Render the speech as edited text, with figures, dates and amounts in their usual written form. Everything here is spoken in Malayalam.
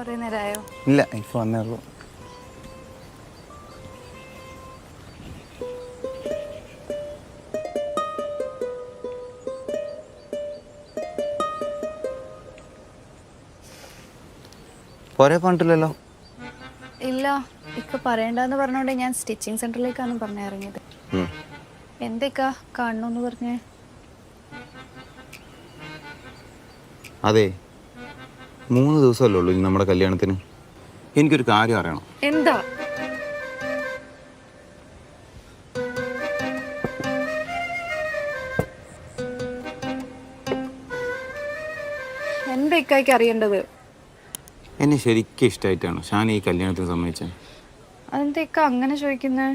കുറേ നേരമായോ? ഇല്ല, ഇപ്പോൾ വന്നേ ഉള്ളൂ. പോരെ പറഞ്ഞിട്ടില്ലല്ലോ? ഇല്ല, ഇക്ക പറയണ്ടെന്ന് പറഞ്ഞോണ്ട് ഞാൻ സ്റ്റിച്ചിങ് സെന്ററിലേക്കാണ് പറഞ്ഞിറങ്ങിയത്. എന്തൊക്കെ കാണണമെന്ന് പറഞ്ഞേ? അതെ, 3 ദിവസമല്ലേ ഉള്ളൂ ഇനി നമ്മുടെ കല്യാണത്തിന്. എനിക്കൊരു കാര്യം അറിയണം. എന്താ? എന്താ ഇക്കായ്ക്ക് അറിയേണ്ടത്? എന്നെ ശരിക്കും ഇഷ്ടമായിട്ടാണ് ഷാൻ ഈ കല്യാണത്തിന് സമ്മതിച്ചത്. അതെന്താ ഇക്ക അങ്ങനെ ചോദിക്കുന്നത്?